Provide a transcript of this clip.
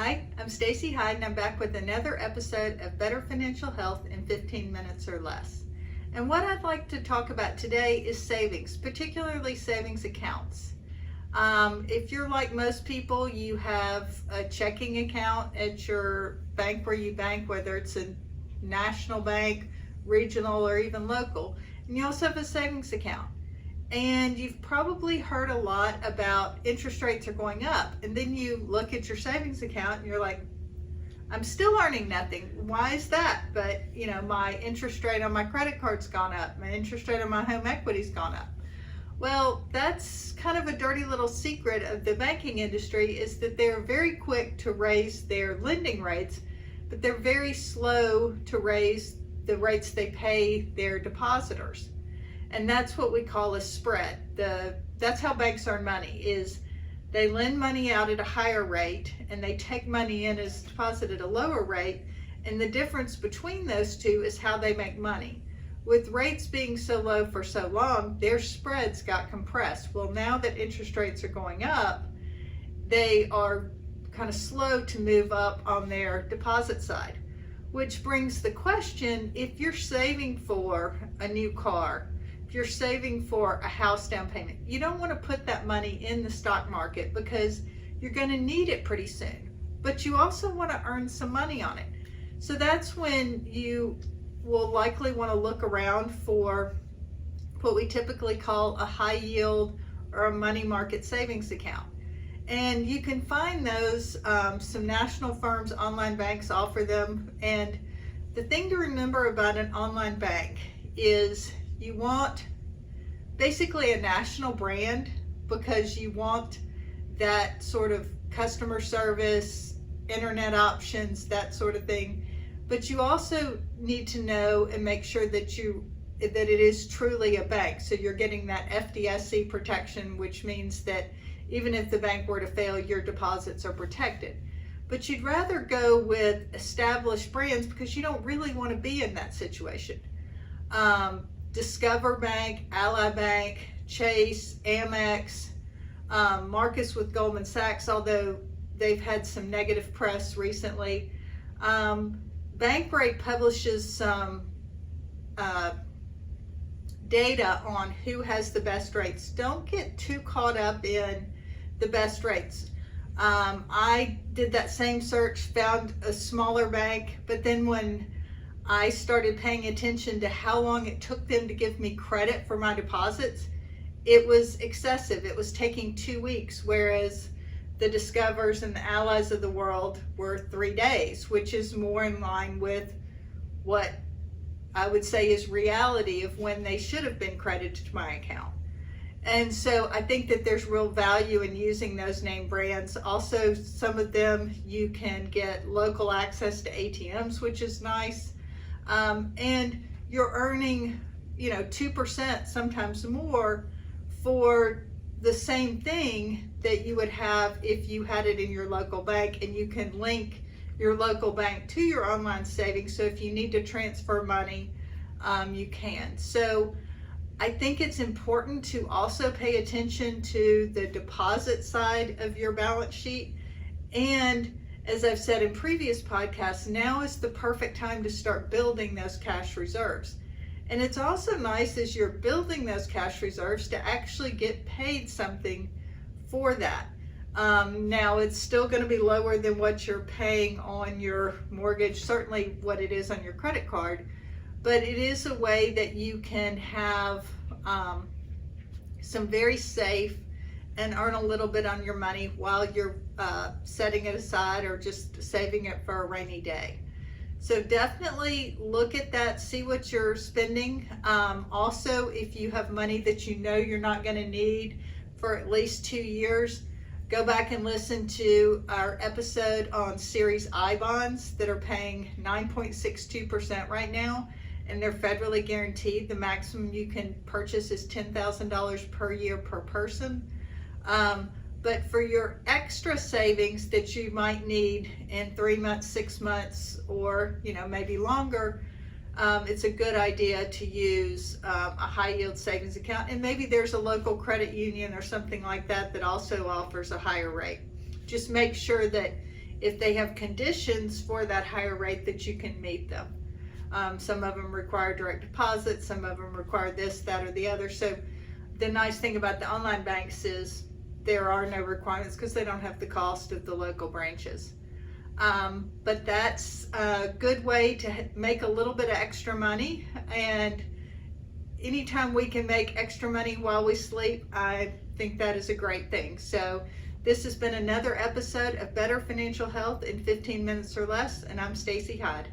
Hi, I'm Stacey Hyde, and I'm back with another episode of Better Financial Health in 15 minutes or less. And what I'd like to talk about today is savings, particularly savings accounts. If you're like most people, you have a checking account at your bank where you bank, whether it's a national bank, regional, or even local. And you also have a savings account. And you've probably heard a lot about interest rates are going up. And then you look at your savings account and you're like, I'm still earning nothing. Why is that? But my interest rate on my credit card's gone up. My interest rate on my home equity's gone up. Well, that's kind of a dirty little secret of the banking industry, is that they're very quick to raise their lending rates, but they're very slow to raise the rates they pay their depositors. And that's what we call a spread. That's how banks earn money, is they lend money out at a higher rate and they take money in as deposit at a lower rate. And the difference between those two is how they make money. With rates being so low for so long, their spreads got compressed. Well, now that interest rates are going up, they are kind of slow to move up on their deposit side. Which brings the question, if you're saving for a new car, if you're saving for a house down payment, you don't want to put that money in the stock market because you're going to need it pretty soon. But you also want to earn some money on it. So that's when you will likely want to look around for what we typically call a high yield or a money market savings account. And you can find those, some national firms, online banks offer them. And the thing to remember about an online bank is you want basically a national brand, because you want that sort of customer service, internet options, that sort of thing. But you also need to know and make sure that it is truly a bank. So you're getting that FDIC protection, which means that even if the bank were to fail, your deposits are protected. But you'd rather go with established brands because you don't really want to be in that situation. Discover Bank, Ally Bank, Chase, Amex, Marcus with Goldman Sachs, although they've had some negative press recently. Bankrate publishes some data on who has the best rates. Don't get too caught up in the best rates. I did that same search, found a smaller bank, but then when I started paying attention to how long it took them to give me credit for my deposits, it was excessive. It was taking 2 weeks, whereas the Discovers and the Allies of the world were 3 days, which is more in line with what I would say is reality of when they should have been credited to my account. And so I think that there's real value in using those name brands. Also, some of them you can get local access to ATMs, which is nice. And you're earning, 2%, sometimes more, for the same thing that you would have if you had it in your local bank, and you can link your local bank to your online savings. So if you need to transfer money, you can. So I think it's important to also pay attention to the deposit side of your balance sheet. And as I've said in previous podcasts, now is the perfect time to start building those cash reserves. And it's also nice, as you're building those cash reserves, to actually get paid something for that. Now, it's still going to be lower than what you're paying on your mortgage, certainly what it is on your credit card, but it is a way that you can have some very safe and earn a little bit on your money while you're setting it aside or just saving it for a rainy day. So definitely look at that, see what you're spending. Also, if you have money that you're not going to need for at least 2 years, go back and listen to our episode on Series I bonds that are paying 9.62% right now, and they're federally guaranteed. The maximum you can purchase is $10,000 per year per person. But for your extra savings that you might need in 3 months, 6 months, or maybe longer, it's a good idea to use a high yield savings account. And maybe there's a local credit union or something like that that also offers a higher rate. Just make sure that if they have conditions for that higher rate, that you can meet them. Some of them require direct deposit, some of them require this, that, or the other. So the nice thing about the online banks is there are no requirements because they don't have the cost of the local branches. But that's a good way to make a little bit of extra money, and anytime we can make extra money while we sleep, I think that is a great thing. So this has been another episode of Better Financial Health in 15 Minutes or Less, and I'm Stacey Hyde.